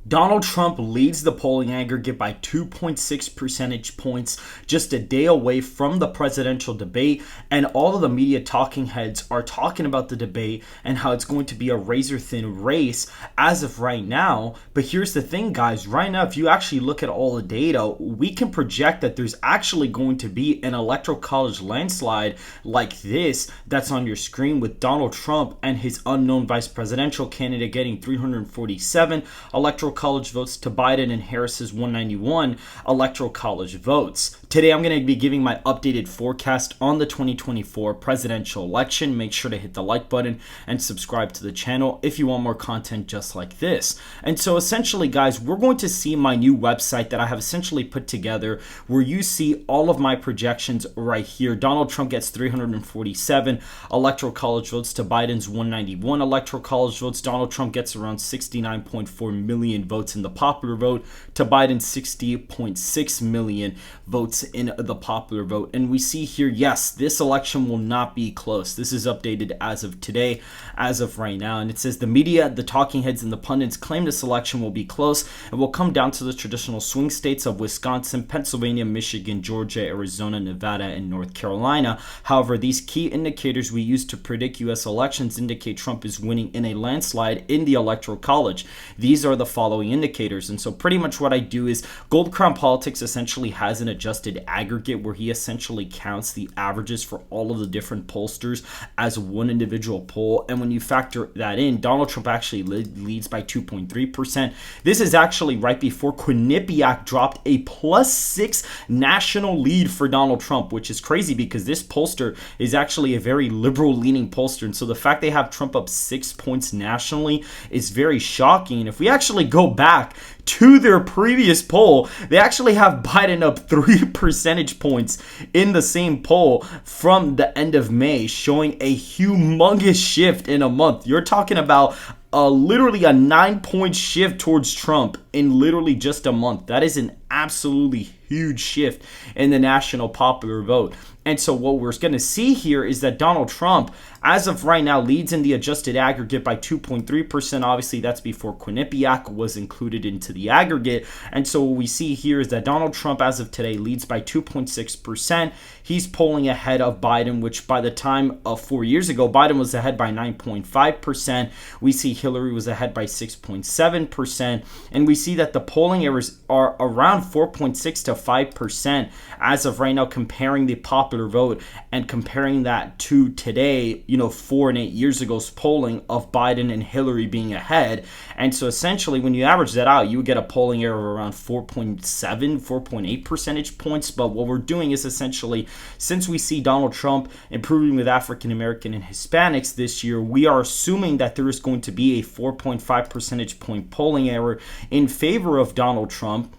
Donald Trump leads the polling aggregate by 2.6 percentage points, just a day away from the presidential debate. And all of the media talking heads are talking about the debate and how it's going to be a razor thin race as of right now. But here's the thing, guys. Right now, if you actually look at all the data, we can project that there's actually going to be an electoral college landslide like this that's on your screen, with Donald Trump and his unknown vice presidential candidate getting 347 electoral college votes to Biden and Harris's 191 electoral college votes. Today, I'm going to be giving my updated forecast on the 2024 presidential election. Make sure to hit the like button and subscribe to the channel if you want more content just like this. And so essentially, guys, we're going to see my new website that I have essentially put together, where you see all of my projections right here. Donald Trump gets 347 electoral college votes to Biden's 191 electoral college votes. Donald Trump gets around 69.4 million votes in the popular vote to Biden's 60.6 million votes in the popular vote. And we see here, yes, this election will not be close. This is updated as of today, as of right now. And it says the media, the talking heads, and the pundits claim this election will be close and will come down to the traditional swing states of Wisconsin, Pennsylvania, Michigan, Georgia, Arizona, Nevada, and North Carolina. However, these key indicators we use to predict U.S. elections indicate Trump is winning in a landslide in the Electoral College. These are the following indicators. And so pretty much what I do is Gold Crown Politics essentially has an adjusted aggregate where he essentially counts the averages for all of the different pollsters as one individual poll. And when you factor that in, Donald Trump actually leads by 2.3%. This is actually right before Quinnipiac dropped a +6 national lead for Donald Trump, which is crazy because this pollster is actually a very liberal leaning pollster. And so the fact they have Trump up 6 points nationally is very shocking. And if we actually go back to their previous poll, they actually have Biden up 3 percentage points in the same poll from the end of May, showing a humongous shift in a month. You're talking about literally a 9-point shift towards Trump in literally just a month. That is an absolutely huge shift in the national popular vote. And so what we're going to see here is that Donald Trump, as of right now, leads in the adjusted aggregate by 2.3%. Obviously, that's before Quinnipiac was included into the aggregate. And so what we see here is that Donald Trump, as of today, leads by 2.6%. He's polling ahead of Biden, which by the time of 4 years ago, Biden was ahead by 9.5%. We see Hillary was ahead by 6.7%. And we see that the polling errors are around 4.6 to 5% as of right now, comparing the popular vote and comparing that to today, 4 and 8 years ago's polling of Biden and Hillary being ahead. And so essentially, when you average that out, you would get a polling error of around 4.7, 4.8 percentage points. But what we're doing is essentially, since we see Donald Trump improving with African American and Hispanics this year, we are assuming that there is going to be a 4.5 percentage point polling error in favor of Donald Trump,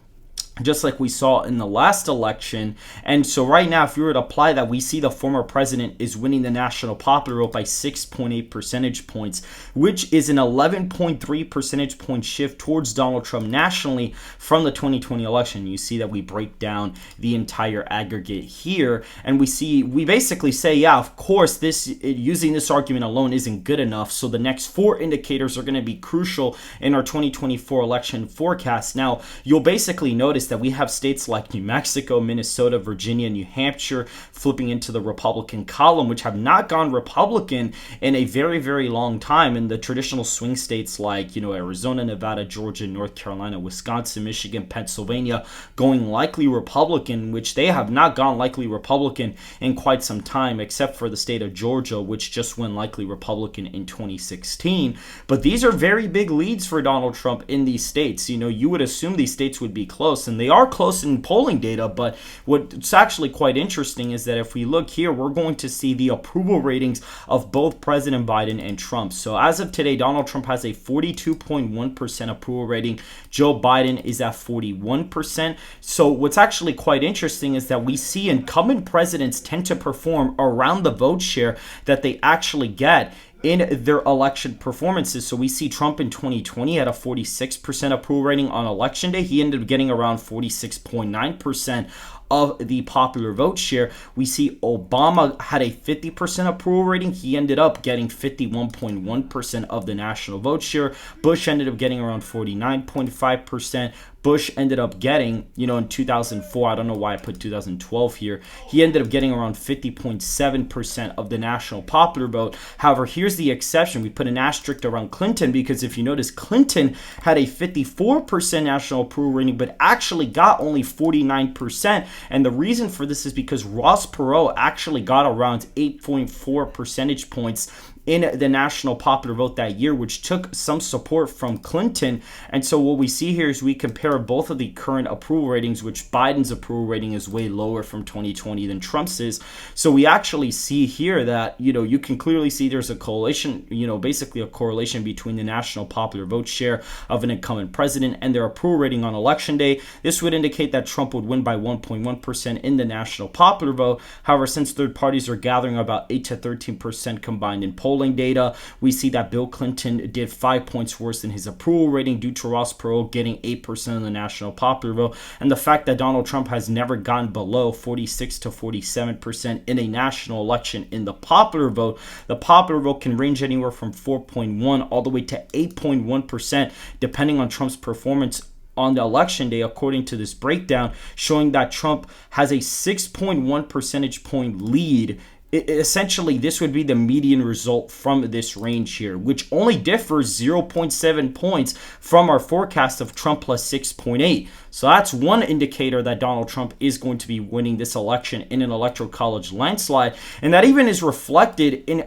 just like we saw in the last election. And so right now, if you were to apply that, we see the former president is winning the national popular vote by 6.8 percentage points, which is an 11.3 percentage point shift towards Donald Trump nationally from the 2020 election. You see that we break down the entire aggregate here, and we basically say, yeah, of course, using this argument alone isn't good enough. So the next 4 indicators are going to be crucial in our 2024 election forecast. Now, you'll basically notice that we have states like New Mexico, Minnesota, Virginia, New Hampshire flipping into the Republican column, which have not gone Republican in a very, very long time. And the traditional swing states like, Arizona, Nevada, Georgia, North Carolina, Wisconsin, Michigan, Pennsylvania going likely Republican, which they have not gone likely Republican in quite some time, except for the state of Georgia, which just went likely Republican in 2016. But these are very big leads for Donald Trump in these states. You would assume these states would be close, and they are close in polling data. But what's actually quite interesting is that if we look here, we're going to see the approval ratings of both President Biden and Trump. So as of today, Donald Trump has a 42.1% approval rating. Joe Biden is at 41%. So what's actually quite interesting is that we see incumbent presidents tend to perform around the vote share that they actually get in their election performances. So we see Trump in 2020 had a 46% approval rating on election day. He ended up getting around 46.9% of the popular vote share. We see Obama had a 50% approval rating. He ended up getting 51.1% of the national vote share. Bush ended up getting around 49.5%. Bush ended up getting, in 2004, I don't know why I put 2012 here, he ended up getting around 50.7% of the national popular vote. However, here's the exception. We put an asterisk around Clinton because if you notice, Clinton had a 54% national approval rating, but actually got only 49%. And the reason for this is because Ross Perot actually got around 8.4 percentage points in the national popular vote that year, which took some support from Clinton. And so what we see here is we compare both of the current approval ratings, which Biden's approval rating is way lower from 2020 than Trump's is. So we actually see here that, you can clearly see there's a correlation, basically a correlation between the national popular vote share of an incumbent president and their approval rating on election day. This would indicate that Trump would win by 1.1% in the national popular vote. However, since third parties are gathering about 8 to 13% combined in polling data, we see that Bill Clinton did 5 points worse than his approval rating due to Ross Perot getting 8% of the national popular vote, and the fact that Donald Trump has never gone below 46 to 47% in a national election in the popular vote. The popular vote can range anywhere from 4.1 all the way to 8.1%, depending on Trump's performance on the election day, according to this breakdown, showing that Trump has a 6.1 percentage point lead. Essentially, this would be the median result from this range here, which only differs 0.7 points from our forecast of Trump plus 6.8. So that's one indicator that Donald Trump is going to be winning this election in an electoral college landslide. And that even is reflected in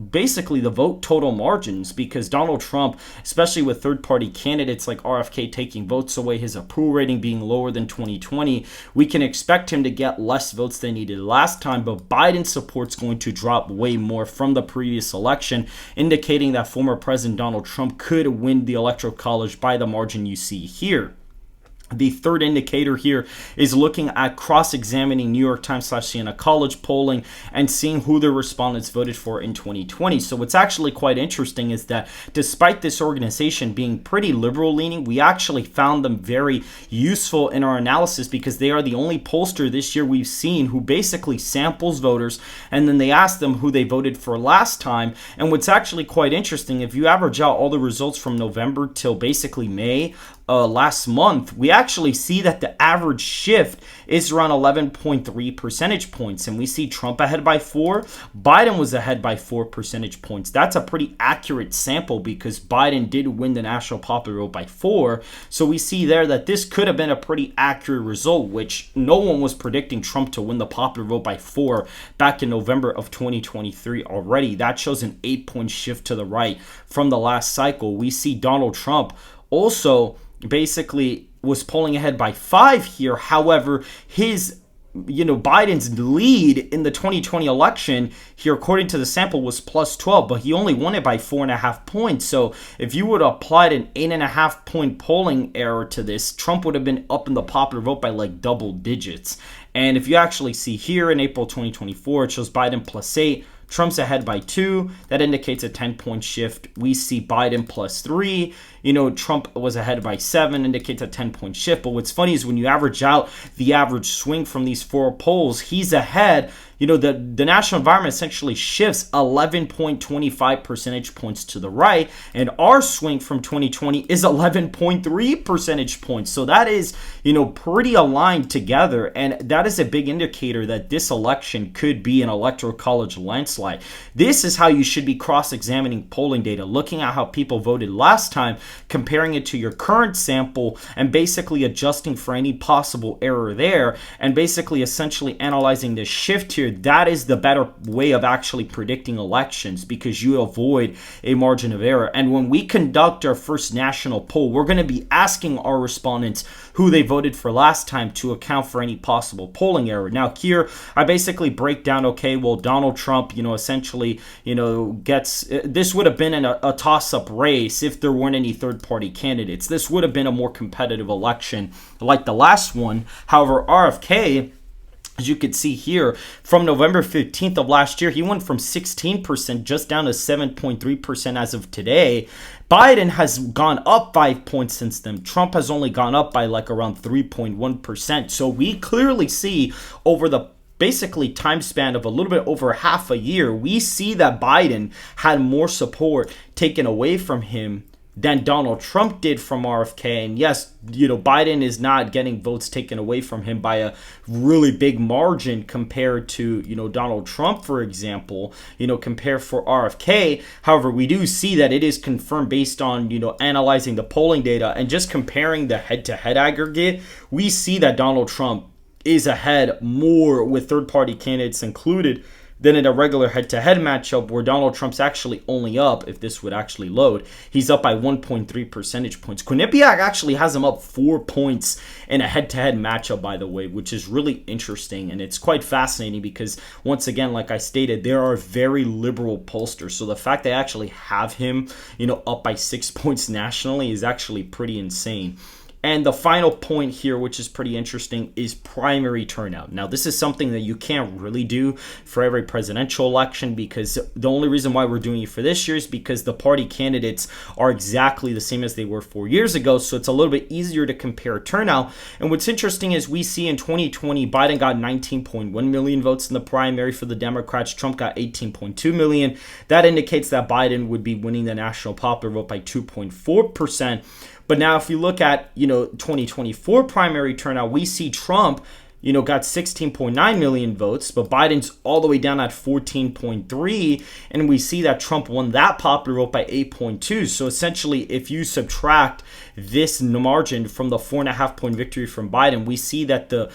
basically the vote total margins, because Donald Trump, especially with third-party candidates like RFK taking votes away, his approval rating being lower than 2020, we can expect him to get less votes than he did last time, but Biden's support's going to drop way more from the previous election, indicating that former President Donald Trump could win the electoral college by the margin you see here. The third indicator here is looking at cross-examining New York Times / Siena College polling and seeing who the respondents voted for in 2020. So what's actually quite interesting is that despite this organization being pretty liberal-leaning, we actually found them very useful in our analysis because they are the only pollster this year we've seen who basically samples voters and then they ask them who they voted for last time. And what's actually quite interesting, if you average out all the results from November till basically May, last month, we actually see that the average shift is around 11.3 percentage points. And we see Trump ahead by 4. Biden was ahead by 4 percentage points. That's a pretty accurate sample because Biden did win the national popular vote by 4. So we see there that this could have been a pretty accurate result, which no one was predicting Trump to win the popular vote by 4 back in November of 2023 already. That shows an 8-point shift to the right from the last cycle. We see Donald Trump also basically was polling ahead by 5 here. However, his Biden's lead in the 2020 election here, according to the sample, was plus 12, but he only won it by 4.5 points. So if you would have applied an 8.5 point polling error to this, Trump would have been up in the popular vote by like double digits. And if you actually see here in April 2024, it shows Biden plus 8. Trump's ahead by 2. That indicates a 10-point shift. We see Biden plus 3. Trump was ahead by 7, indicates a 10-point shift. But what's funny is when you average out the average swing from these 4 polls, he's ahead. The national environment essentially shifts 11.25 percentage points to the right, and our swing from 2020 is 11.3 percentage points. So that is, pretty aligned together, and that is a big indicator that this election could be an electoral college landslide. This is how you should be cross-examining polling data, looking at how people voted last time, comparing it to your current sample, and basically adjusting for any possible error there, and basically essentially analyzing the shift here. That is the better way of actually predicting elections because you avoid a margin of error. And when we conduct our first national poll, we're going to be asking our respondents who they voted for last time to account for any possible polling error. Now here, I basically break down, Donald Trump, essentially, gets, this would have been a toss-up race if there weren't any third-party candidates. This would have been a more competitive election like the last one. However, RFK As you can see here, from November 15th of last year, he went from 16% just down to 7.3% as of today. Biden has gone up 5 points since then. Trump has only gone up by like around 3.1%. So we clearly see over the basically time span of a little bit over half a year, we see that Biden had more support taken away from him than Donald Trump did from RFK. And yes, Biden is not getting votes taken away from him by a really big margin compared to, Donald Trump, for example, compare for RFK. However, we do see that it is confirmed based on, analyzing the polling data and just comparing the head-to-head aggregate. We see that Donald Trump is ahead more with third-party candidates included than in a regular head-to-head matchup where Donald Trump's actually only up, if this would actually load, he's up by 1.3 percentage points. Quinnipiac actually has him up 4 points in a head-to-head matchup, by the way, which is really interesting. And it's quite fascinating because, once again, like I stated, there are very liberal pollsters. So the fact they actually have him, up by 6 points nationally is actually pretty insane. And the final point here, which is pretty interesting, is primary turnout. Now, this is something that you can't really do for every presidential election, because the only reason why we're doing it for this year is because the party candidates are exactly the same as they were 4 years ago. So it's a little bit easier to compare turnout. And what's interesting is we see in 2020, Biden got 19.1 million votes in the primary for the Democrats. Trump got 18.2 million. That indicates that Biden would be winning the national popular vote by 2.4%. But now if you look at, 2024 primary turnout, we see Trump, got 16.9 million votes, but Biden's all the way down at 14.3, and we see that Trump won that popular vote by 8.2. So essentially, if you subtract this margin from the 4.5 point victory from Biden, we see that the,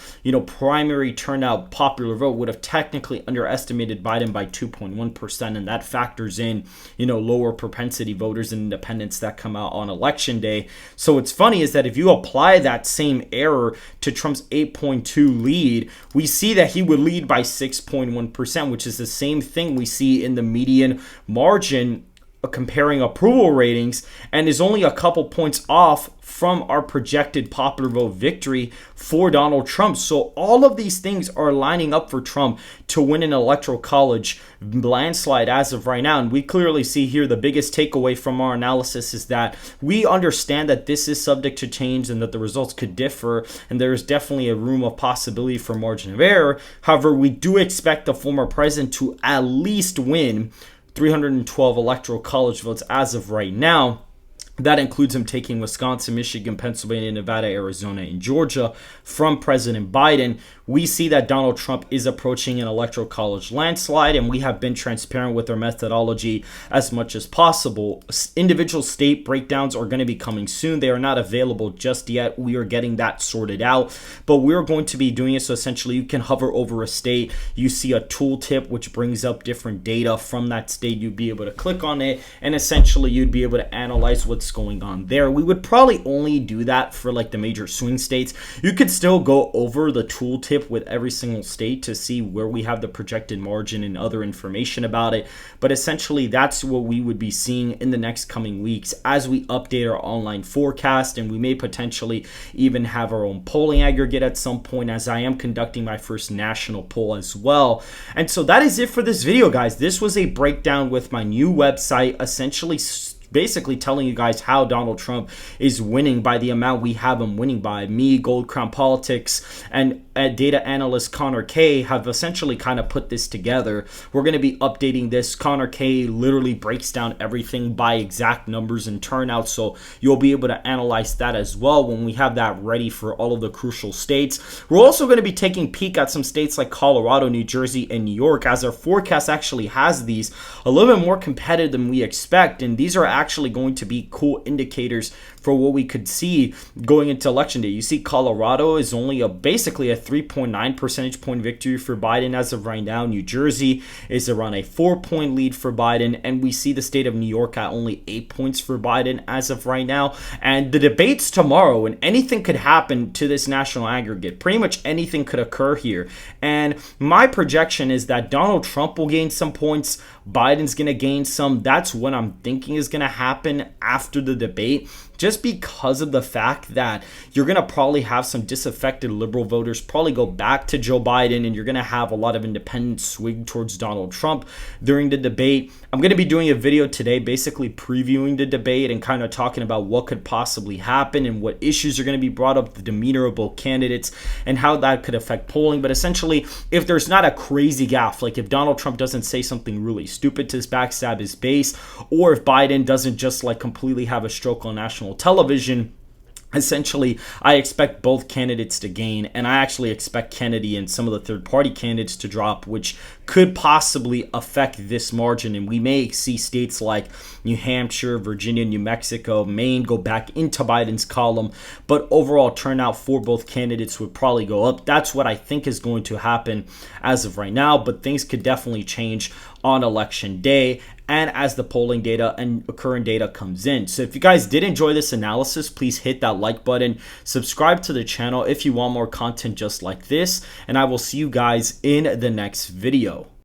primary turnout popular vote would have technically underestimated Biden by 2.1%, and that factors in, lower propensity voters and independents that come out on election day. So what's funny is that if you apply that same error to Trump's 8.2 lead, we see that he would lead by 6.1%, which is the same thing we see in the median margin comparing approval ratings, and is only a couple points off from our projected popular vote victory for Donald Trump. So all of these things are lining up for Trump to win an electoral college landslide as of right now. And we clearly see here the biggest takeaway from our analysis is that we understand that this is subject to change and that the results could differ, and there is definitely a room of possibility for margin of error. However, we do expect the former president to at least win 312 electoral college votes as of right now. That includes him taking Wisconsin, Michigan, Pennsylvania, Nevada, Arizona, and Georgia from President Biden. We see that Donald Trump is approaching an electoral college landslide, and we have been transparent with our methodology as much as possible. Individual state breakdowns are going to be coming soon. They are not available just yet. We are getting that sorted out, but we're going to be doing it. So essentially, you can hover over a state. You see a tooltip which brings up different data from that state. You'd be able to click on it, and essentially, you'd be able to analyze what's going on there. We would probably only do that for like the major swing states. You could still go over the tooltip with every single state to see where we have the projected margin and other information about it. But essentially, that's what we would be seeing in the next coming weeks as we update our online forecast, and we may potentially even have our own polling aggregate at some point, as I am conducting my first national poll as well. And so that is it for this video, guys. This was a breakdown with my new website, essentially basically telling you guys how Donald Trump is winning by the amount we have him winning by. Me, Gold Crown Politics, and data analyst Connor K have essentially kind of put this together. We're going to be updating this. Connor K literally breaks down everything by exact numbers and turnout, so you'll be able to analyze that as well when we have that ready for all of the crucial states. We're also going to be taking a peek at some states like Colorado, New Jersey, and New York, as our forecast actually has these a little bit more competitive than we expect, and these are actually going to be cool indicators for what we could see going into election day. You see Colorado is only basically a 3.9 percentage point victory for Biden as of right now. New Jersey is around a 4-point lead for Biden, and we see the state of New York at only 8 points for Biden as of right now. And the debates tomorrow, and anything could happen to this national aggregate. Pretty much anything could occur here. And my projection is that Donald Trump will gain some points, Biden's going to gain some. That's what I'm thinking is going to happen after the debate. just because of the fact that you're going to probably have some disaffected liberal voters probably go back to Joe Biden, and you're going to have a lot of independents swing towards Donald Trump during the debate. I'm going to be doing a video today basically previewing the debate and kind of talking about what could possibly happen and what issues are going to be brought up, the demeanor of both candidates, and how that could affect polling. But essentially, if there's not a crazy gaffe, like if Donald Trump doesn't say something really stupid to backstab his base, or if Biden doesn't just like completely have a stroke on national television, essentially, I expect both candidates to gain, and I actually expect Kennedy and some of the third-party candidates to drop, which could possibly affect this margin. And we may see states like New Hampshire, Virginia, New Mexico, Maine go back into Biden's column, but overall turnout for both candidates would probably go up. That's what I think is going to happen as of right now, but things could definitely change on election day and as the polling data and current data comes in. So if you guys did enjoy this analysis, please hit that like button, subscribe to the channel if you want more content just like this, and I will see you guys in the next video.